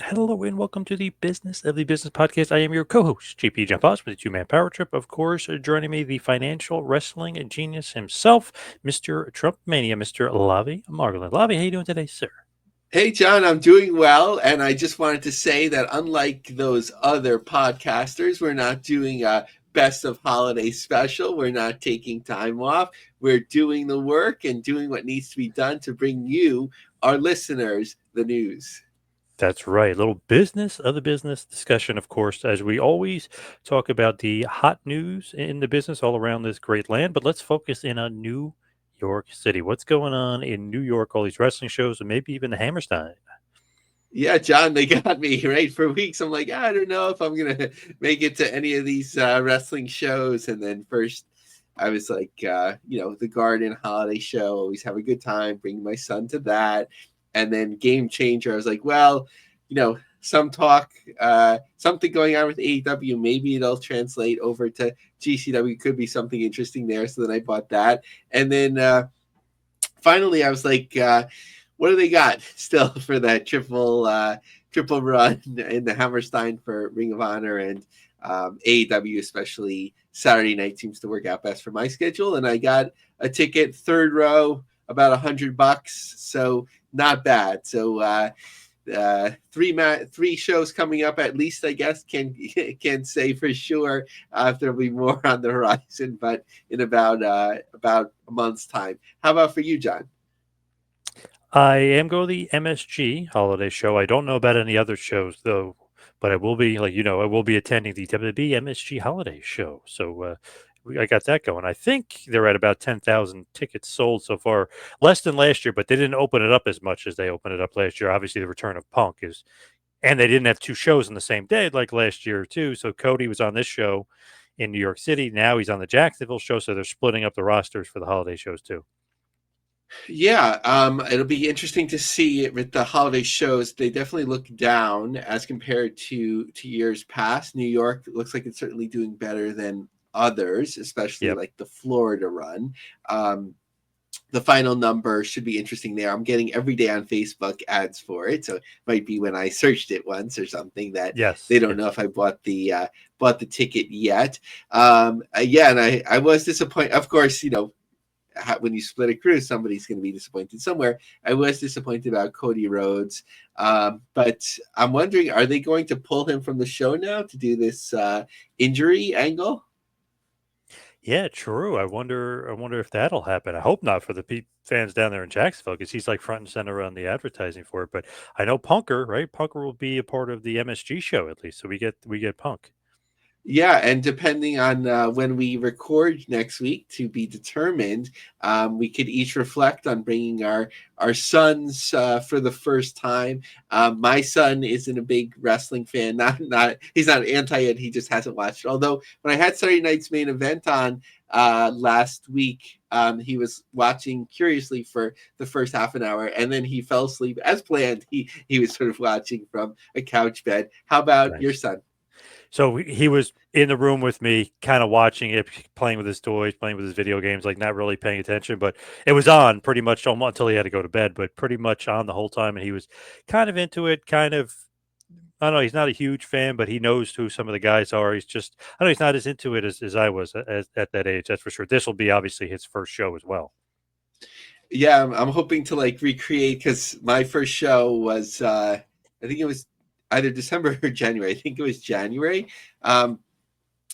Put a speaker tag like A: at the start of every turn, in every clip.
A: Hello and welcome to the Business of the Business podcast. I am your co-host, JP John Poz, with the two-man power trip. Of course, joining me, the financial wrestling genius himself, Mr. TrumpMania, Mr. Lavie Margolin. Lavie, how you doing today, sir?
B: Hey, John, I'm doing well. And I just wanted to say that unlike those other podcasters, we're not doing a best of holiday special. We're not taking time off. We're doing the work and doing what needs to be done to bring you, our listeners, the news.
A: That's right. A little business of the business discussion, of course, as we always talk about the hot news in the business all around this great land. But let's focus in on New York City. What's going on in New York? All these wrestling shows, and maybe even the Hammerstein.
B: Yeah, John, they got me right for weeks. I'm like, I don't know if I'm gonna make it to any of these wrestling shows. And then first, I was like, the Garden Holiday Show. Always have a good time. Bring my son to that. And then Game Changer. I was like, well, some talk, something going on with AEW. Maybe it'll translate over to GCW. Could be something interesting there. So then I bought that. And then finally, I was like, what do they got still for that triple run in the Hammerstein for Ring of Honor and AEW, especially Saturday night seems to work out best for my schedule. And I got a ticket, third row, about $100, so not bad. So three shows coming up at least, I guess. Can say for sure if there'll be more on the horizon, but in about a month's time. How about for you, John?
A: I am going to the MSG holiday show. I don't know about any other shows though, but I will be I will be attending the WWE MSG holiday show. So I got that going. I think they're at about 10,000 tickets sold so far, less than last year, but they didn't open it up as much as they opened it up last year. Obviously, the return of Punk is, and they didn't have two shows on the same day like last year too. So Cody was on this show in New York City. Now he's on the Jacksonville show. So they're splitting up the rosters for the holiday shows too.
B: Yeah, it'll be interesting to see with the holiday shows. They definitely look down as compared to years past. New York looks like it's certainly doing better than others, especially
A: Yep.
B: like the Florida run. Um, the final number should be interesting there. I'm getting every day on Facebook ads for it, so it might be when I searched it once or something that they
A: Yes.
B: don't know
A: Yes.
B: if I bought the ticket yet. Yeah, and I was disappointed. Of course, when you split a crew, somebody's going to be disappointed somewhere. I was disappointed about Cody Rhodes, but I'm wondering, are they going to pull him from the show now to do this injury angle?
A: Yeah, true. I wonder if that'll happen. I hope not for the fans down there in Jacksonville because he's like front and center on the advertising for it. But I know Punker, right? Punker will be a part of the MSG show at least, so we get Punk.
B: Yeah, and depending on when we record next week to be determined, we could each reflect on bringing our sons for the first time. My son isn't a big wrestling fan. Not he's not anti it. He just hasn't watched. Although when I had Saturday night's main event on last week, he was watching curiously for the first half an hour, and then he fell asleep as planned. He was sort of watching from a couch bed. How about your
A: Nice.
B: son?
A: So he was in the room with me, kind of watching it, playing with his toys, playing with his video games, like not really paying attention. But it was on pretty much almost until he had to go to bed, but pretty much on the whole time. And he was kind of into it, kind of. I don't know. He's not a huge fan, but he knows who some of the guys are. He's just, I don't know. He's not as into it as I was at that age. That's for sure. This will be obviously his first show as well.
B: Yeah, I'm hoping to like recreate because my first show was I think it was either December or January. I think it was January. Um,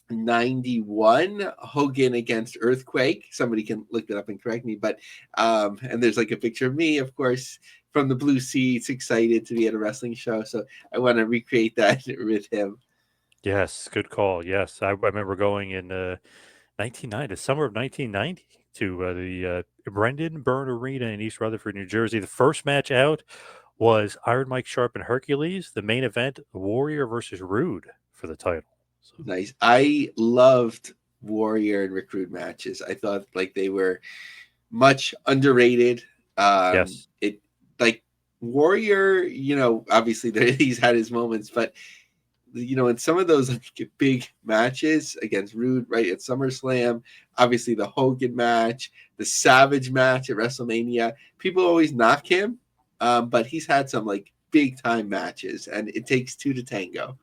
B: 91 Hogan against Earthquake. Somebody can look it up and correct me, but and there's like a picture of me, of course, from the blue seats, excited to be at a wrestling show. So I want to recreate that with him.
A: Yes, good call. Yes, I remember going in 1990, the summer of 1990, to the Brendan Byrne Arena in East Rutherford, New Jersey. The first match out was Iron Mike Sharp and Hercules. The main event, Warrior versus Rude for the title. So
B: Nice. I loved Warrior and Recruit matches. I thought like they were much underrated.
A: yes,
B: It like Warrior, obviously he's had his moments, but in some of those like big matches against Rude, right at SummerSlam, obviously the Hogan match, the Savage match at WrestleMania, people always knock him, but he's had some like big time matches, and it takes two to tango.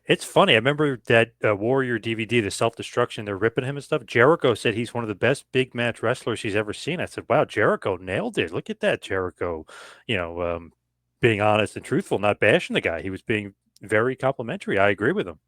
A: It's funny. I remember that Warrior DVD, the Self Destruction. They're ripping him and stuff. Jericho said he's one of the best big match wrestlers he's ever seen. I said, "Wow, Jericho nailed it. Look at that, Jericho. You know, being honest and truthful, not bashing the guy. He was being very complimentary. I agree with him."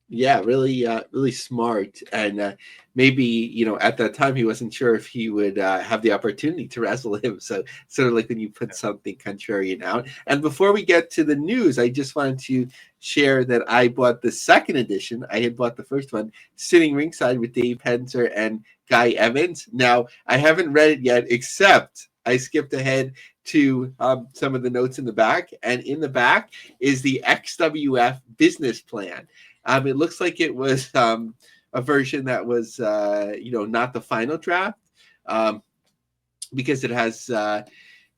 B: Yeah, really, really smart. And maybe, at that time he wasn't sure if he would have the opportunity to wrestle him. So sort of like when you put something contrarian out. And before we get to the news, I just wanted to share that I bought the second edition. I had bought the first one, sitting ringside with Dave Penzer and Guy Evans. Now, I haven't read it yet, except I skipped ahead to some of the notes in the back. And in the back is the XWF business plan. It looks like it was a version that was, not the final draft, because it has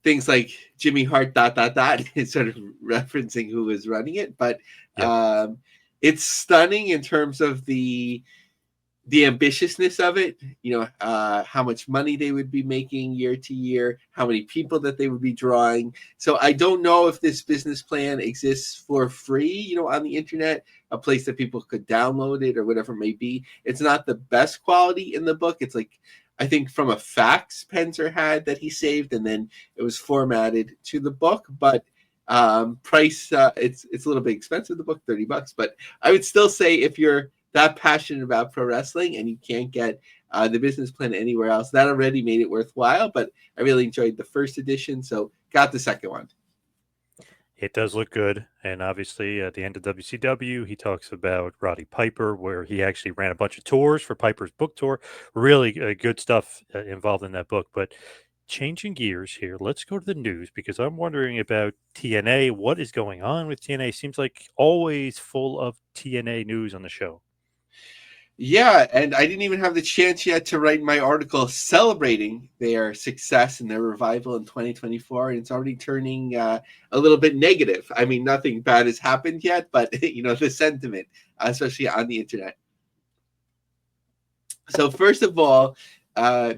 B: things like Jimmy Hart, ... It's sort of referencing who was running it. But it's stunning in terms of the ambitiousness of it, how much money they would be making year to year, how many people that they would be drawing. So I don't know if this business plan exists for free, on the internet, a place that people could download it or whatever it may be. It's not the best quality in the book. It's like, I think from a fax Penzer had that he saved, and then it was formatted to the book. But price, it's a little bit expensive, the book, $30. But I would still say if you're that passionate about pro wrestling and you can't get the business plan anywhere else, that already made it worthwhile. But I really enjoyed the first edition, so got the second one.
A: It does look good. And obviously, at the end of WCW, he talks about Roddy Piper, where he actually ran a bunch of tours for Piper's book tour. Really good stuff involved in that book. But changing gears here, let's go to the news, because I'm wondering about TNA. What is going on with TNA? Seems like always full of TNA news on the show.
B: Yeah, and I didn't even have the chance yet to write my article celebrating their success and their revival in 2024, and it's already turning a little bit negative. I mean, nothing bad has happened yet, but the sentiment, especially on the internet. So first of all,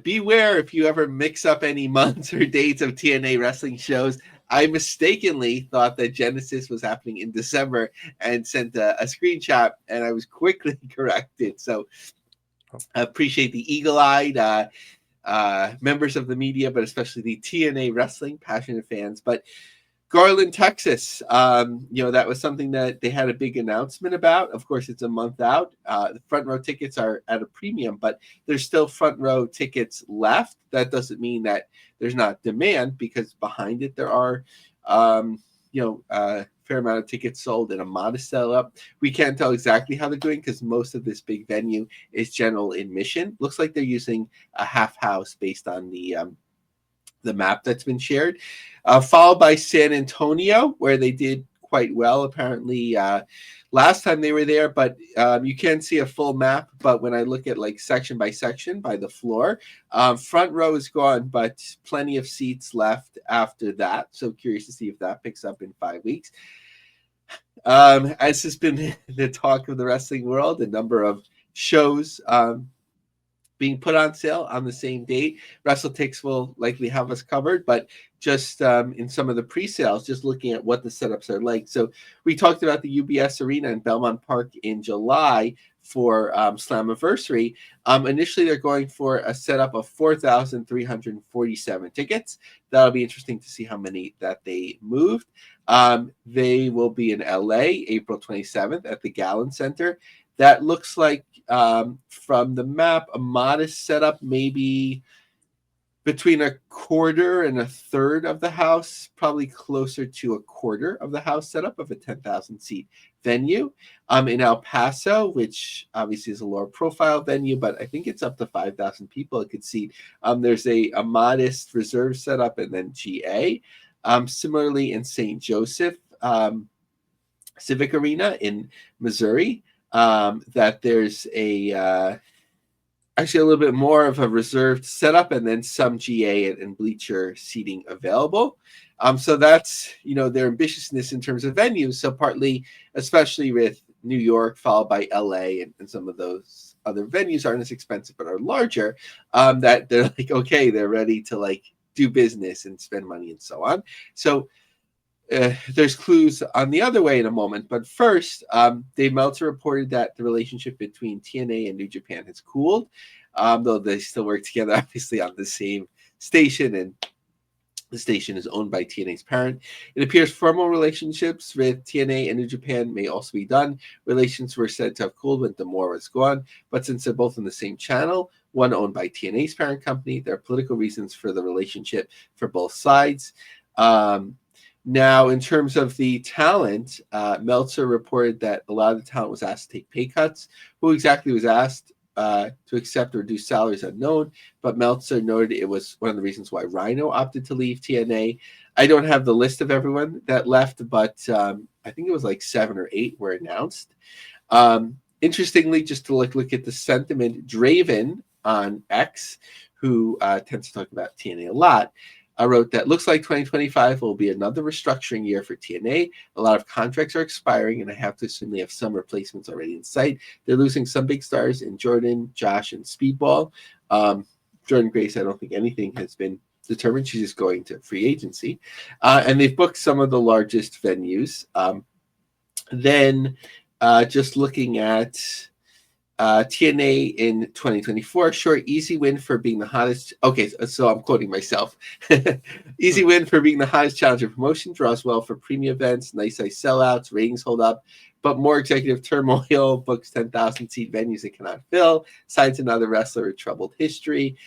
B: beware if you ever mix up any months or dates of TNA wrestling shows. I mistakenly thought that Genesis was happening in December and sent a screenshot, and I was quickly corrected. So I appreciate the eagle-eyed members of the media, but especially the TNA wrestling passionate fans. But Garland, Texas, that was something that they had a big announcement about. Of course, it's a month out. The front row tickets are at a premium, but there's still front row tickets left. That doesn't mean that there's not demand, because behind it there are, a fair amount of tickets sold and a modest sell-up. We can't tell exactly how they're doing because most of this big venue is general admission. Looks like they're using a half house based on the map that's been shared, followed by San Antonio, where they did quite well, apparently, last time they were there. But you can see a full map. But when I look at like section by section by the floor, front row is gone, but plenty of seats left after that. So curious to see if that picks up in 5 weeks. As has been the talk of the wrestling world, a number of shows being put on sale on the same date. WrestleTix will likely have us covered, but just in some of the pre-sales, just looking at what the setups are like. So we talked about the UBS Arena in Belmont Park in July for Slammiversary. Initially, they're going for a setup of 4,347 tickets. That'll be interesting to see how many that they moved. They will be in LA April 27th at the Gallon Center. That looks like, from the map, a modest setup, maybe between a quarter and a third of the house, probably closer to a quarter of the house setup of a 10,000 seat venue. In El Paso, which obviously is a lower profile venue, but I think it's up to 5,000 people it could seat. There's a modest reserve setup, and then GA. Similarly, in St. Joseph Civic Arena in Missouri, that there's actually a little bit more of a reserved setup, and then some GA and bleacher seating available. So that's, their ambitiousness in terms of venues. So partly, especially with New York, followed by LA, and some of those other venues aren't as expensive but are larger, that they're like, okay, they're ready to like do business and spend money and so on. So there's clues on the other way in a moment. But first, Dave Meltzer reported that the relationship between TNA and New Japan has cooled, though they still work together, obviously, on the same station, and the station is owned by TNA's parent. It appears formal relationships with TNA and New Japan may also be done. Relations were said to have cooled when Demore was gone, but since they're both in the same channel, one owned by TNA's parent company, there are political reasons for the relationship for both sides. Now, in terms of the talent, Meltzer reported that a lot of the talent was asked to take pay cuts. Who exactly was asked to accept or reduce salaries unknown, but Meltzer noted it was one of the reasons why Rhino opted to leave TNA. I don't have the list of everyone that left, but I think it was like 7 or 8 were announced. Interestingly, just to look at the sentiment, Draven on X, who tends to talk about TNA a lot, wrote that looks like 2025 will be another restructuring year for TNA. A lot of contracts are expiring, and I have to assume they have some replacements already in sight. They're losing some big stars in Jordan, Josh, and Speedball. Jordan Grace, I don't think anything has been determined. She's just going to free agency. And they've booked some of the largest venues. Then just looking at TNA in 2024, short, easy win for being the hottest. Okay, so I'm quoting myself. Easy win for being the hottest challenger promotion, draws well for premium events, nice sellouts, ratings hold up, but more executive turmoil, books 10,000 seat venues it cannot fill, signs another wrestler with troubled history.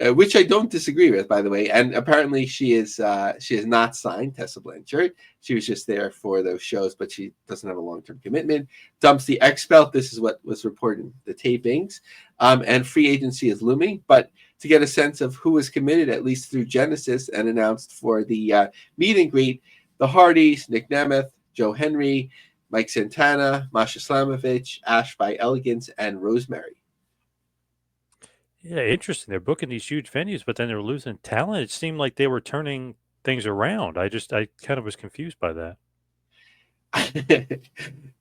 B: Which I don't disagree with, by the way. And apparently she is not signed, Tessa Blanchard. She was just there for those shows, but she doesn't have a long-term commitment. Dumps the X belt. This is what was reported in the tapings. And free agency is looming. But to get a sense of who was committed, at least through Genesis, and announced for the meet and greet, the Hardys, Nick Nemeth, Joe Henry, Mike Santana, Masha Slamovich, Ash by Elegance, and Rosemary.
A: Yeah, interesting. They're booking these huge venues, but then they're losing talent. It seemed like they were turning things around. I kind of was confused by that.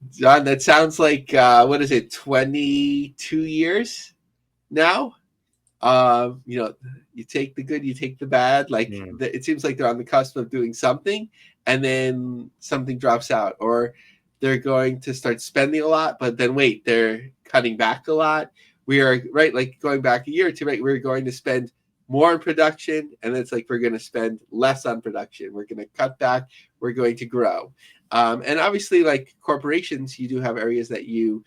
B: John, that sounds like what is it, 22 years now? You take the good, you take the bad. Like it seems like they're on the cusp of doing something, and then something drops out, or they're going to start spending a lot, but then wait, they're cutting back a lot. We are right, like going back a year or two, right? We're going to spend more on production, and it's like we're going to spend less on production. We're going to cut back. We're going to grow, and obviously, like corporations, you do have areas that you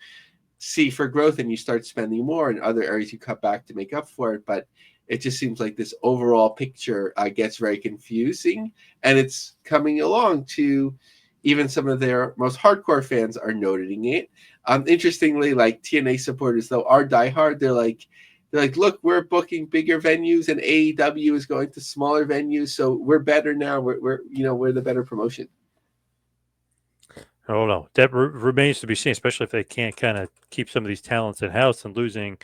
B: see for growth, and you start spending more, and other areas you cut back to make up for it. But it just seems like this overall picture gets very confusing, and it's coming along to even some of their most hardcore fans are noting it. Interestingly, like TNA supporters, though, are diehard. They're like, look, we're booking bigger venues, and AEW is going to smaller venues, so we're better now. We're the better promotion.
A: I don't know. That remains to be seen, especially if they can't kind of keep some of these talents in house, and losing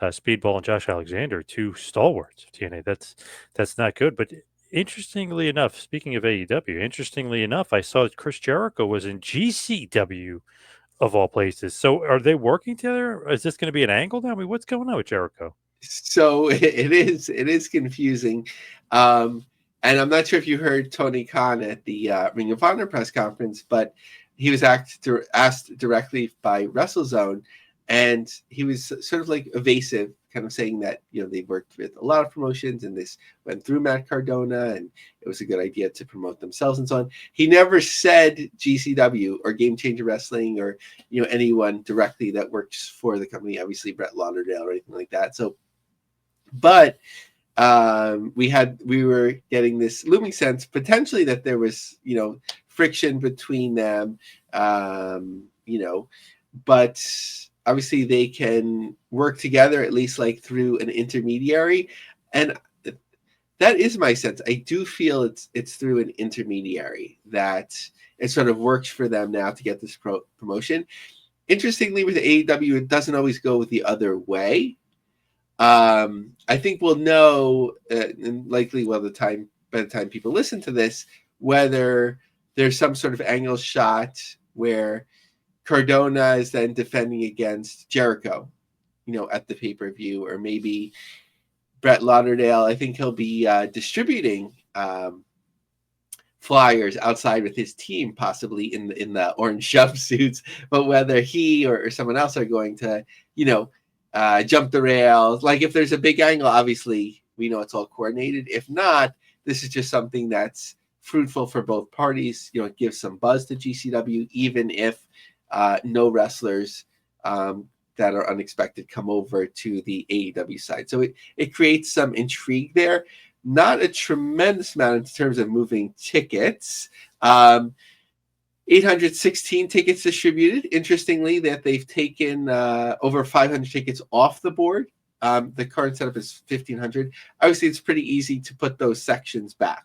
A: Speedball and Josh Alexander, 2 stalwarts of TNA. That's not good. But interestingly enough, speaking of AEW, I saw Chris Jericho was in GCW of all places. So are they working together? Is this going to be an angle now? I mean, what's going on with Jericho?
B: So it is confusing. And I'm not sure if you heard Tony Khan at the Ring of Honor press conference, but he was asked directly by WrestleZone, and he was sort of like evasive, kind of saying that they worked with a lot of promotions, and this went through Matt Cardona, and it was a good idea to promote themselves and so on. He never said GCW or Game Changer Wrestling or anyone directly that works for the company. Obviously, Brett Lauderdale or anything like that. So, but we were getting this looming sense potentially that there was friction between them, but obviously they can work together, at least like through an intermediary, and that is my sense. I do feel it's through an intermediary that it sort of works for them now to get this promotion. Interestingly, with AEW, it doesn't always go the other way. I think we'll know, and likely by the time people listen to this, whether there's some sort of angle shot where Cardona is then defending against Jericho, at the pay-per-view, or maybe Brett Lauderdale. I think he'll be distributing flyers outside with his team, possibly in the orange jumpsuits, but whether he or someone else are going to, jump the rails. Like if there's a big angle, obviously we know it's all coordinated. If not, this is just something that's fruitful for both parties. It gives some buzz to GCW, even if no wrestlers that are unexpected come over to the AEW side. So it creates some intrigue there. Not a tremendous amount in terms of moving tickets. 816 tickets distributed. Interestingly, that they've taken over 500 tickets off the board. The current setup is 1,500. Obviously, it's pretty easy to put those sections back,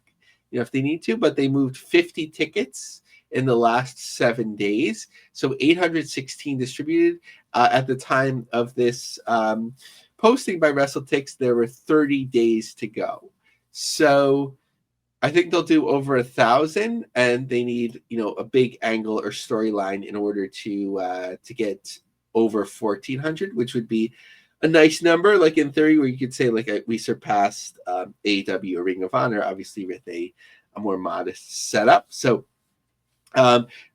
B: if they need to, but they moved 50 tickets in the last 7 days. So 816 distributed. At the time of this posting by WrestleTix, there were 30 days to go. So I think they'll do over 1,000, and they need, a big angle or storyline in order to get over 1,400, which would be a nice number, like in theory, where you could say we surpassed AEW or Ring of Honor, obviously with a more modest setup. So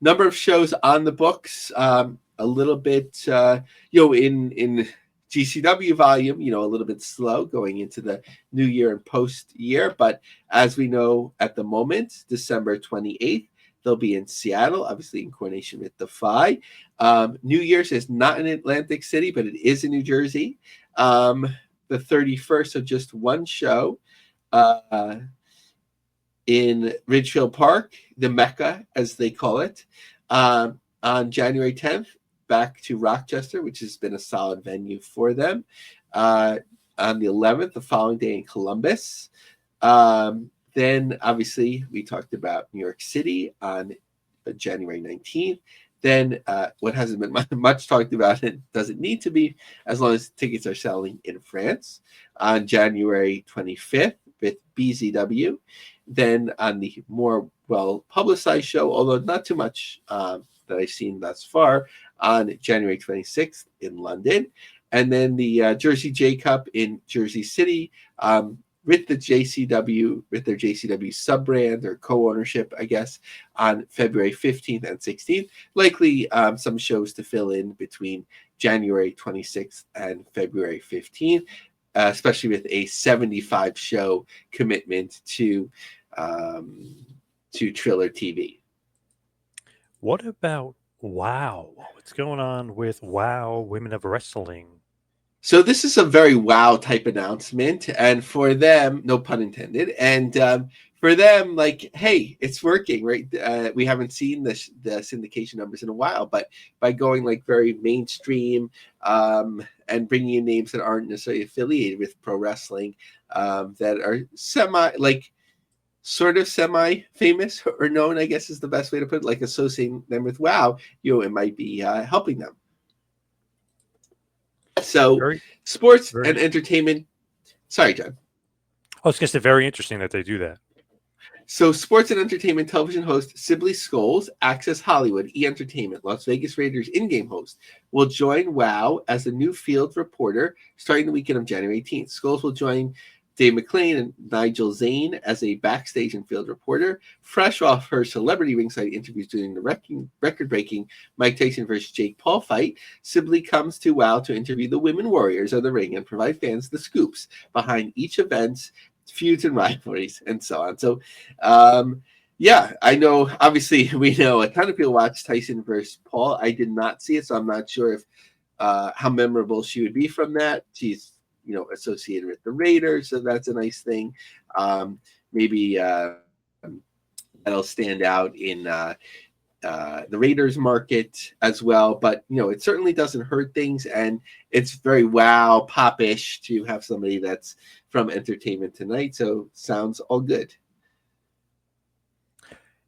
B: number of shows on the books, a little bit, in GCW volume, a little bit slow going into the new year and post year. But as we know at the moment, December 28th, they'll be in Seattle, obviously in coordination with Defy. New Year's is not in Atlantic City, but it is in New Jersey. The 31st, so just one show in Ridgefield Park, the Mecca, as they call it, on January 10th. Back to Rochester, which has been a solid venue for them. On the 11th, the following day in Columbus. Then, obviously, we talked about New York City on January 19th. Then, what hasn't been much talked about, it doesn't need to be, as long as tickets are selling in France, on January 25th with BZW. Then, on the more well-publicized show, although not too much that I've seen thus far, on January 26th in London. And then the Jersey J Cup in Jersey City with the JCW, with their JCW sub-brand or co-ownership, I guess, on February 15th and 16th. Likely some shows to fill in between January 26th and February 15th, especially with a 75-show commitment to Triller TV.
A: What about WOW? What's going on with WOW Women of Wrestling?
B: So this is a very WOW type announcement, and for them, no pun intended, and for them, hey, it's working, right? We haven't seen the syndication numbers in a while, but by going very mainstream and bringing in names that aren't necessarily affiliated with pro wrestling, that are sort of semi-famous or known, I guess is the best way to put it, associating them with WOW, it might be helping them. So sports and entertainment. Sorry, John.
A: I was going to say, very interesting that they do that.
B: So sports and entertainment television host Sibley Scholes, Access Hollywood, E! Entertainment, Las Vegas Raiders in-game host, will join WOW as a new field reporter starting the weekend of January 18th. Scholes will join Dave McClain and Nigel Zane as a backstage and field reporter, fresh off her celebrity ringside interviews during the record-breaking Mike Tyson versus Jake Paul fight. Sibley comes to WOW to interview the women warriors of the ring and provide fans the scoops behind each event's feuds and rivalries and so on. So, I know, obviously, we know a ton of people watch Tyson versus Paul. I did not see it, so I'm not sure if how memorable she would be from that. She's associated with the Raiders, so that's a nice thing. Maybe that'll stand out in the Raiders market as well. But it certainly doesn't hurt things, and it's very WOW pop-ish to have somebody that's from Entertainment Tonight. So sounds all good.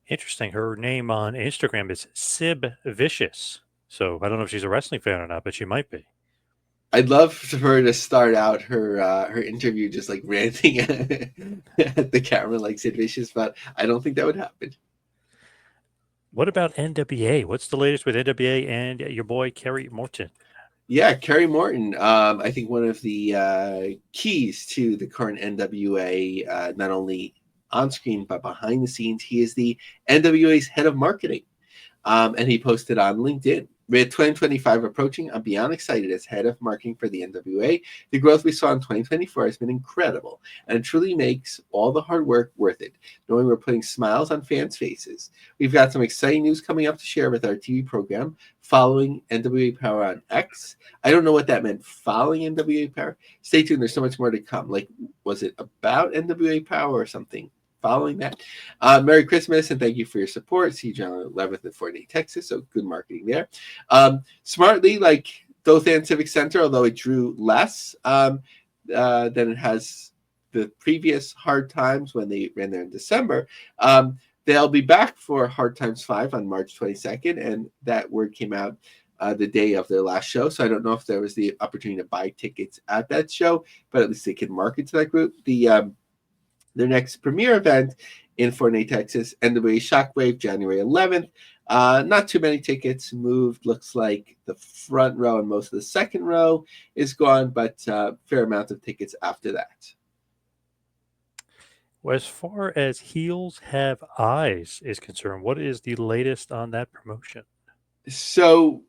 A: Interesting. Her name on Instagram is Sib Vicious. So I don't know if she's a wrestling fan or not, but she might be.
B: I'd love for her to start out her interview just ranting at the camera like Sid Vicious, but I don't think that would happen.
A: What about NWA? What's the latest with NWA and your boy Kerry Morton?
B: Yeah, Kerry Morton. I think one of the keys to the current NWA, not only on screen, but behind the scenes, he is the NWA's head of marketing. And he posted on LinkedIn. With 2025 approaching, I'm beyond excited as head of marketing for the NWA. The growth we saw in 2024 has been incredible, and it truly makes all the hard work worth it, knowing we're putting smiles on fans' faces. We've got some exciting news coming up to share with our TV program following NWA Power on X. I don't know what that meant, following NWA Power. Stay tuned, there's so much more to come. Like, was it about NWA Power or something? Following that, Merry Christmas and thank you for your support. See you John 11th in Fort Worth, Texas. So good marketing there. Smartly, like Dothan Civic Center, although it drew less than it has the previous Hard Times when they ran there in December. They'll be back for Hard Times 5 on March 22nd, and that word came out the day of their last show. So I don't know if there was the opportunity to buy tickets at that show, but at least they can market to that group. Their next premiere event in Fort Worth, Texas, NWA Shockwave, January 11th. Not too many tickets moved. Looks like the front row and most of the second row is gone, but fair amount of tickets after that.
A: Well, as far as Heels Have Eyes is concerned, what is the latest on that promotion?
B: So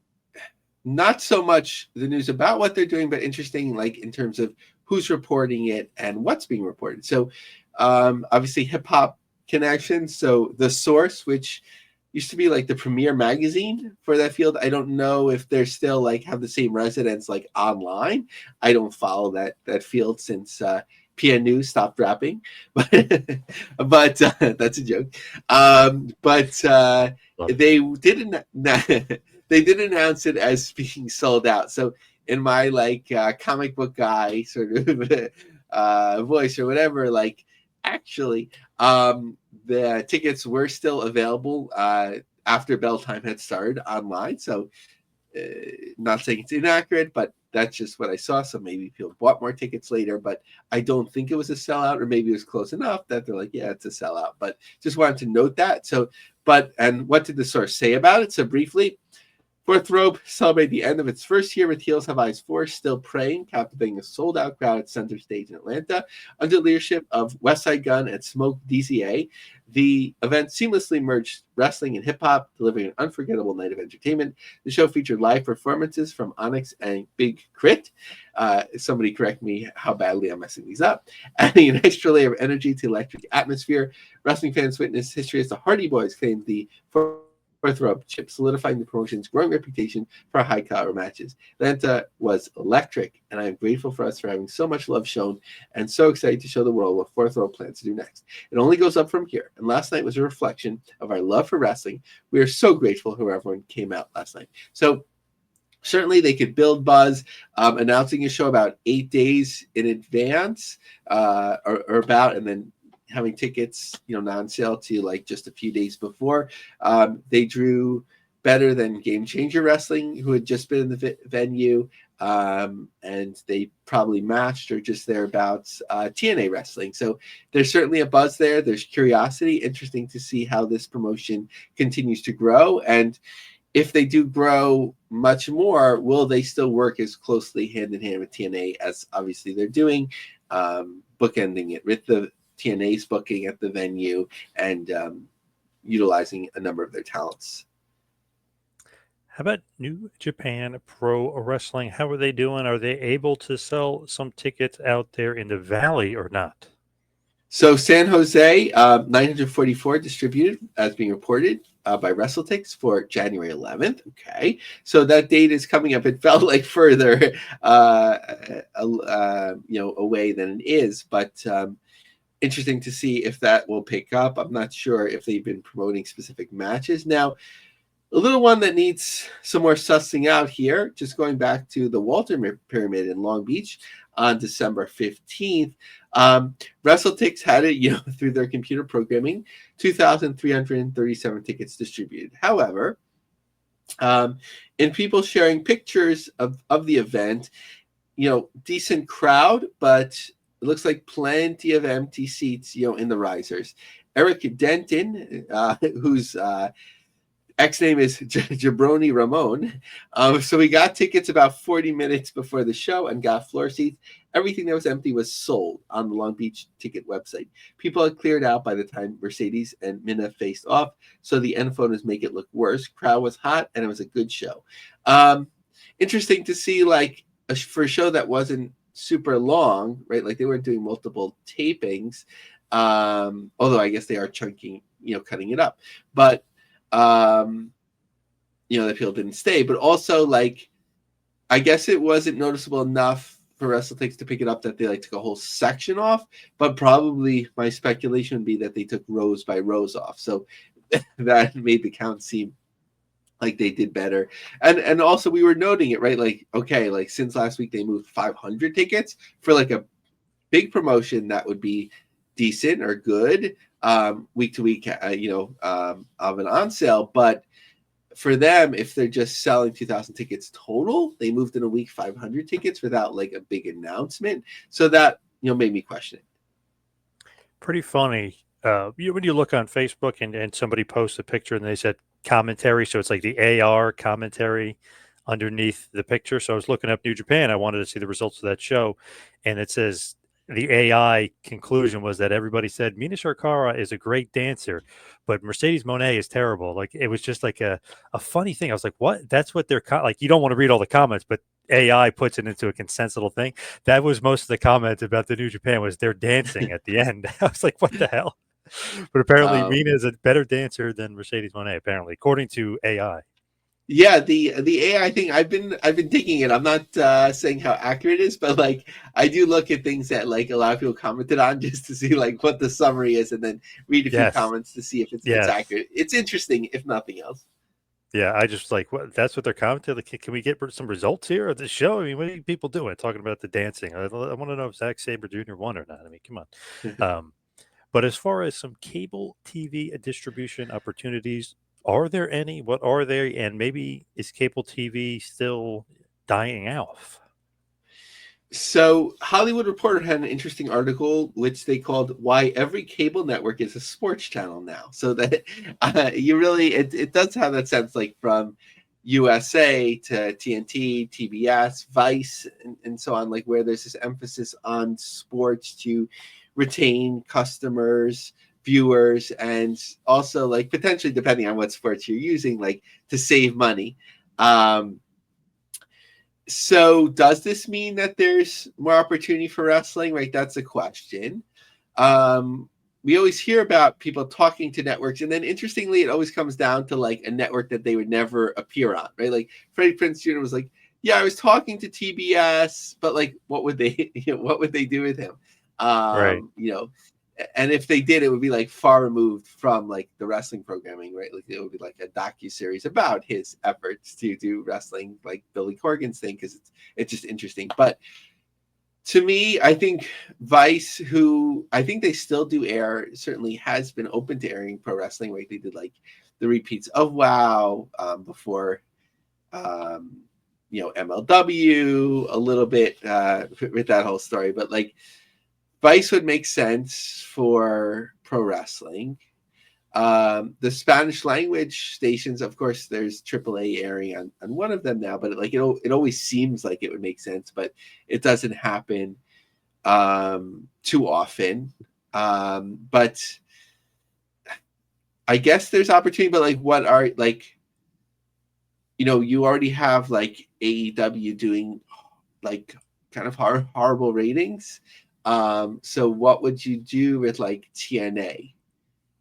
B: not so much the news about what they're doing, but interesting, like in terms of who's reporting it and what's being reported. So obviously hip hop connections. So The Source, which used to be like the premier magazine for that field. I don't know if they're still like have the same residents like online. I don't follow that field since PN News stopped rapping, but that's a joke. They didn't. They did announce it as being sold out. So in my like comic book guy sort of voice or whatever, like actually the tickets were still available after bell time had started online. So not saying it's inaccurate, but that's just what I saw. So maybe people bought more tickets later, but I don't think it was a sellout, or maybe it was close enough that they're like, yeah, it's a sellout. But just wanted to note that. So, and what did The Source say about it? So briefly, Fourth Rope celebrated the end of its first year with Heels Have Eyes 4 still praying, captivating a sold-out crowd at Center Stage in Atlanta. Under the leadership of Westside Gunn and Smoke DCA, the event seamlessly merged wrestling and hip-hop, delivering an unforgettable night of entertainment. The show featured live performances from Onyx and Big Crit. Somebody correct me how badly I'm messing these up. Adding an extra layer of energy to the electric atmosphere, wrestling fans witnessed history as the Hardy Boys claimed the Fourth Rope chip, solidifying the promotion's growing reputation for high-caliber matches. Atlanta was electric, and I am grateful for us for having so much love shown and so excited to show the world what Fourth Rope plans to do next. It only goes up from here, and last night was a reflection of our love for wrestling. We are so grateful for everyone came out last night. So certainly they could build buzz, announcing a show about 8 days in advance or about, and then having tickets, non-sale to like just a few days before. They drew better than Game Changer Wrestling, who had just been in the venue, and they probably matched or just thereabouts TNA Wrestling. So there's certainly a buzz there. There's curiosity. Interesting to see how this promotion continues to grow. And if they do grow much more, will they still work as closely hand in hand with TNA as obviously they're doing, bookending it with the TNA's booking at the venue and utilizing a number of their talents.
A: How about New Japan Pro Wrestling? How are they doing? Are they able to sell some tickets out there in the Valley or not?
B: So San Jose, 944 distributed as being reported by WrestleTix for January 11th. Okay, so that date is coming up. It felt like further, away than it is, but interesting to see if that will pick up. I'm not sure if they've been promoting specific matches. Now, a little one that needs some more sussing out here, just going back to the Walter Pyramid in Long Beach on December 15th. WrestleTix had it, through their computer programming, 2,337 tickets distributed. However, in people sharing pictures of the event, decent crowd, but it looks like plenty of empty seats, in the risers. Eric Denton, who's X name is Jabroni Ramon. So we got tickets about 40 minutes before the show and got floor seats. Everything that was empty was sold on the Long Beach ticket website. People had cleared out by the time Mercedes and Minna faced off, so the end phoners make it look worse. Crowd was hot, and it was a good show. Interesting to see, like, for a show that wasn't super long, right? Like, they weren't doing multiple tapings, although I guess they are chunking, cutting it up. But that people didn't stay, but also, like, I guess it wasn't noticeable enough for WrestleTix to pick it up that they took a whole section off, but probably my speculation would be that they took rows by rows off. So that made the count seem like they did better. And also we were noting it, right? Like, okay, like since last week they moved 500 tickets for like a big promotion that would be decent or good week to week, of an on sale. But for them, if they're just selling 2,000 tickets total, they moved in a week 500 tickets without like a big announcement. So that, made me question it.
A: Pretty funny. When you look on Facebook and somebody posts a picture and they said commentary, so it's like the AR commentary underneath the picture. So I was looking up New Japan. I wanted to see the results of that show, and it says the AI conclusion was that everybody said Mina Shirkara is a great dancer, but Mercedes Moné is terrible. Like, it was just like a funny thing. I was like, what? That's what they're like. You don't want to read all the comments, but AI puts it into a consensual thing. That was most of the comments about the New Japan was they're dancing at the end. I was like, what the hell? But apparently Mina is a better dancer than Mercedes Moné, apparently, according to AI.
B: Yeah, the AI thing, I've been digging it. I'm not saying how accurate it is, but like I do look at things that like a lot of people commented on just to see like what the summary is, and then read a few
A: Yes.
B: comments to see if it's
A: Yes.
B: accurate. It's interesting, if nothing else.
A: Yeah, I just like what that's what they're commenting. Like, can we get some results here of the show? I mean, what are you people doing? Talking about the dancing. I want to know if Zack Sabre Jr. won or not. I mean, come on. But as far as some cable TV distribution opportunities, are there any? What are they? And maybe is cable TV still dying off?
B: So Hollywood Reporter had an interesting article which they called "Why Every Cable Network is a Sports Channel Now." So that you really it does have that sense, like from USA to TNT, TBS, Vice, and so on, like where there's this emphasis on sports to retain customers, viewers, and also like potentially depending on what sports you're using, like to save money. So does this mean that there's more opportunity for wrestling? Right, that's a question. We always hear about people talking to networks, and then interestingly, it always comes down to like a network that they would never appear on, right? Like Freddie Prinze Jr. was like, "Yeah, I was talking to TBS, but like, what would they, what would they do with him?"
A: Right.
B: And if they did, it would be like far removed from like the wrestling programming, right? Like it would be like a docu-series about his efforts to do wrestling, like Billy Corgan's thing, because it's just interesting. But to me, I think Vice, who I think they still do air, certainly has been open to airing pro wrestling. Right, they did like the repeats of WoW before, MLW a little bit with that whole story, but like Vice would make sense for pro wrestling. The Spanish language stations, of course, there's AAA airing on one of them now, but it always seems like it would make sense, but it doesn't happen too often. But I guess there's opportunity, but like what are like, you already have like AEW doing like kind of horrible ratings. So what would you do with like TNA?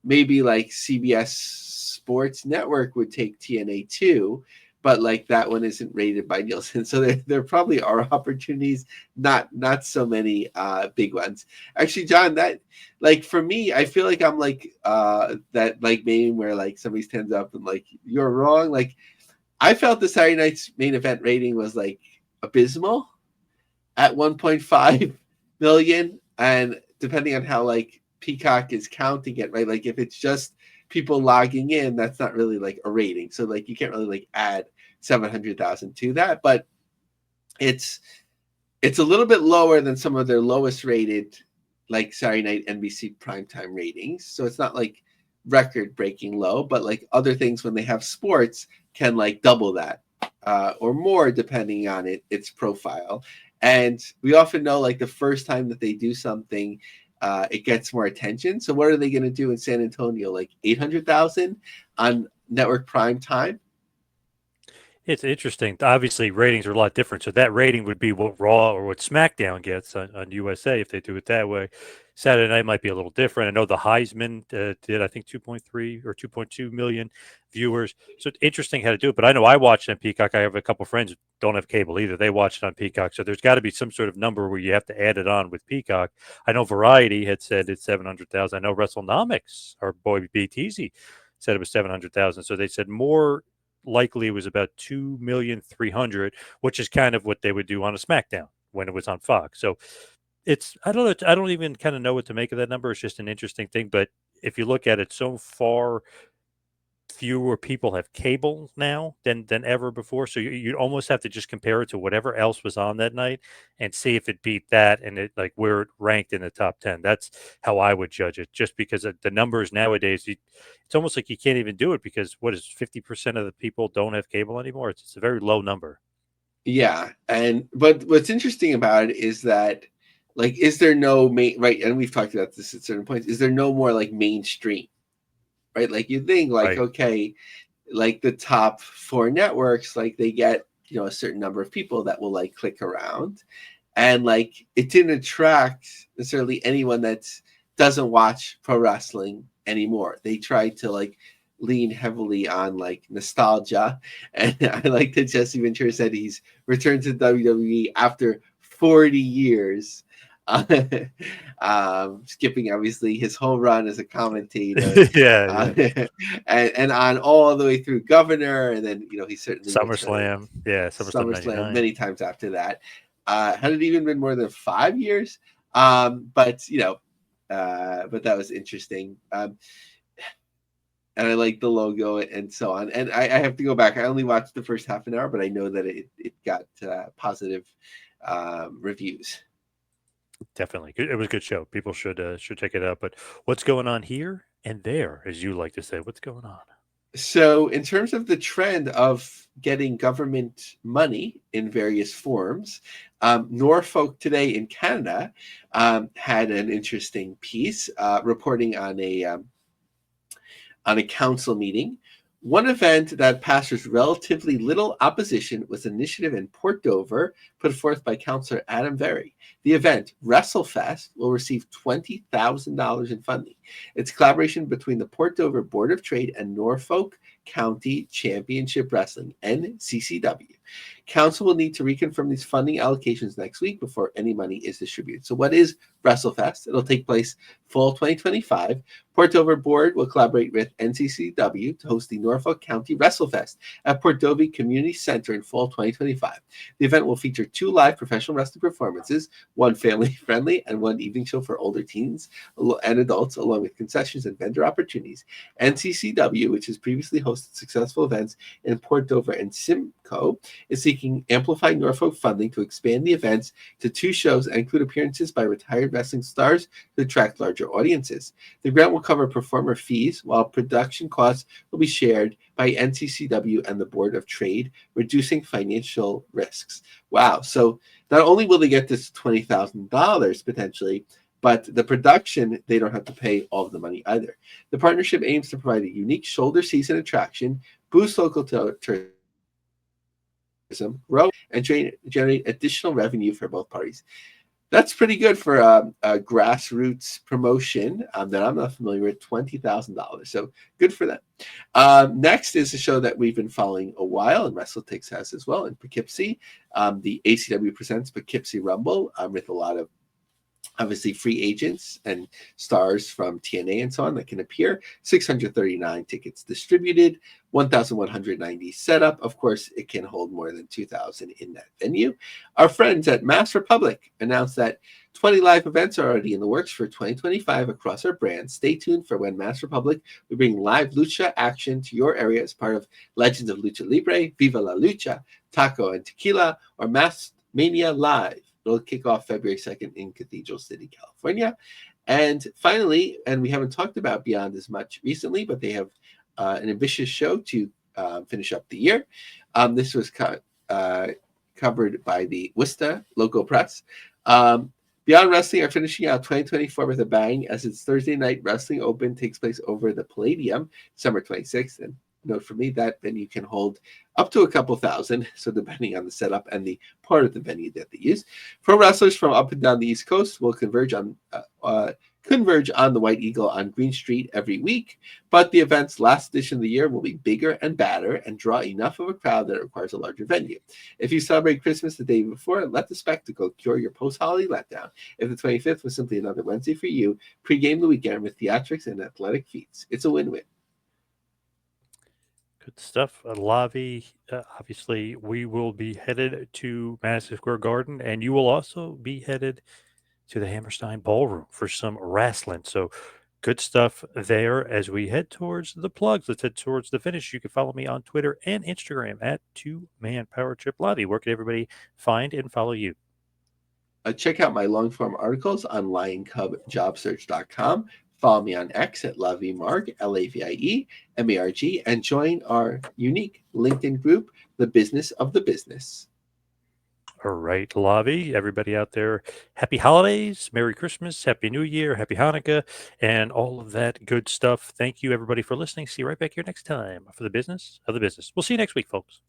B: Maybe like CBS Sports Network would take TNA too, but like that one isn't rated by Nielsen. So there probably are opportunities, not so many big ones. Actually, John, that like for me, I feel like I'm like that like meme where like somebody stands up and like you're wrong. Like I felt the Saturday night's main event rating was like abysmal at 1.5 million, and depending on how like Peacock is counting it, right? Like if it's just people logging in, that's not really like a rating. So like you can't really like add 700,000 to that, but it's a little bit lower than some of their lowest rated like Saturday night NBC primetime ratings. So it's not like record-breaking low, but like other things when they have sports can like double that or more depending on its profile. And we often know like the first time that they do something, it gets more attention. So what are they going to do in San Antonio? Like 800,000 on network prime time?
A: It's interesting. Obviously, ratings are a lot different. So that rating would be what Raw or what SmackDown gets on USA if they do it that way. Saturday night might be a little different. I know the Heisman did, I think, 2.3 or 2.2 million viewers. So it's interesting how to do it. But I know I watch it on Peacock. I have a couple friends who don't have cable either. They watch it on Peacock. So there's got to be some sort of number where you have to add it on with Peacock. I know Variety had said it's 700,000. I know WrestleNomics, our boy BTZ, said it was 700,000. So they said more likely it was about 2,300,000, which is kind of what they would do on a SmackDown when it was on Fox. So it's I don't know, I don't even kind of know what to make of that number. It's just an interesting thing. But if you look at it, so far fewer people have cable now than ever before. So you almost have to just compare it to whatever else was on that night and see if it beat that and it like where it ranked in the top 10. That's how I would judge it. Just because of the numbers nowadays, it's almost like you can't even do it because what is 50% of the people don't have cable anymore. It's a very low number.
B: Yeah, and but what's interesting about it is that like is there no main right, and we've talked about this at certain points, is there no more like mainstream, right? Like you think like
A: Right.
B: okay, like the top four networks, like they get, you know, a certain number of people that will like click around. And like it didn't attract necessarily anyone that doesn't watch pro wrestling anymore. They tried to like lean heavily on like nostalgia. And I like that Jesse Ventura said he's returned to WWE after 40 years. Skipping obviously his whole run as a commentator,
A: Yeah,
B: uh,
A: yeah.
B: and on all the way through Governor, and then you know he certainly returned
A: SummerSlam. Yeah, SummerSlam
B: SummerSlam
A: 99.
B: many times after that. Had it even been more than 5 years? But you know, but that was interesting. And I like the logo and so on. And I have to go back. I only watched the first half an hour, but I know that it got positive reviews.
A: Definitely. It was a good show. People should check it out. But what's going on here and there, as you like to say? What's going on?
B: So, in terms of the trend of getting government money in various forms, Norfolk Today in Canada had an interesting piece reporting on a council meeting. One event that passed relatively little opposition was an initiative in Port Dover put forth by Councillor Adam Very. The event, WrestleFest, will receive $20,000 in funding. It's collaboration between the Port Dover Board of Trade and Norfolk County Championship Wrestling, NCCW. Council will need to reconfirm these funding allocations next week before any money is distributed. So what is WrestleFest? It'll take place fall 2025. Port Dover Board will collaborate with NCCW to host the Norfolk County WrestleFest at Port Dover Community Center in fall 2025. The event will feature 2 live professional wrestling performances, one family-friendly and one evening show for older teens and adults, along with concessions and vendor opportunities. NCCW, which has previously hosted successful events in Port Dover and Simcoe, is seeking amplified Norfolk funding to expand the events to 2 shows and include appearances by retired wrestling stars to attract larger audiences. The grant will cover performer fees, while production costs will be shared by NCCW and the Board of Trade, reducing financial risks. Wow. So not only will they get this $20,000 potentially, but the production, they don't have to pay all of the money either. The partnership aims to provide a unique shoulder season attraction, boost local tourism, grow, and generate additional revenue for both parties. That's pretty good for a grassroots promotion that I'm not familiar with. $20,000, so good for them. Next is a show that we've been following a while, and WrestleTix has as well in Poughkeepsie. The ACW presents Poughkeepsie Rumble with a lot of obviously free agents and stars from TNA and so on that can appear. 639 tickets distributed, 1,190 set up. Of course, it can hold more than 2,000 in that venue. Our friends at Mass Republic announced that 20 live events are already in the works for 2025 across our brands. Stay tuned for when Mass Republic will bring live lucha action to your area as part of Legends of Lucha Libre, Viva la Lucha, Taco and Tequila, or Mass Mania Live. It'll kick off February 2nd in Cathedral City, California. And finally, and we haven't talked about Beyond as much recently, but they have an ambitious show to finish up the year. This was covered by the Worcester local press. Beyond Wrestling are finishing out 2024 with a bang as its Thursday night Wrestling Open takes place over the Palladium, December 26th. And note for me, that venue can hold up to a couple thousand, so depending on the setup and the part of the venue that they use. Pro wrestlers from up and down the East Coast will converge on the White Eagle on Green Street every week, but the event's last edition of the year will be bigger and badder and draw enough of a crowd that it requires a larger venue. If you celebrate Christmas the day before, let the spectacle cure your post-holiday letdown. If the 25th was simply another Wednesday for you, pregame the weekend with theatrics and athletic feats. It's a win-win.
A: Good stuff. Lavie, obviously, we will be headed to Madison Square Garden, and you will also be headed to the Hammerstein Ballroom for some wrestling. So good stuff there as we head towards the plugs. Let's head towards the finish. You can follow me on Twitter and Instagram at 2Man Power Trip Lavie. Where can everybody find and follow you?
B: Check out my long-form articles on lioncubjobsearch.com. Follow me on X at Lavie Marg, LAVIE and join our unique LinkedIn group, The Business of the Business.
A: All right, Lavie, everybody out there, happy holidays, Merry Christmas, Happy New Year, Happy Hanukkah, and all of that good stuff. Thank you, everybody, for listening. See you right back here next time for The Business of the Business. We'll see you next week, folks.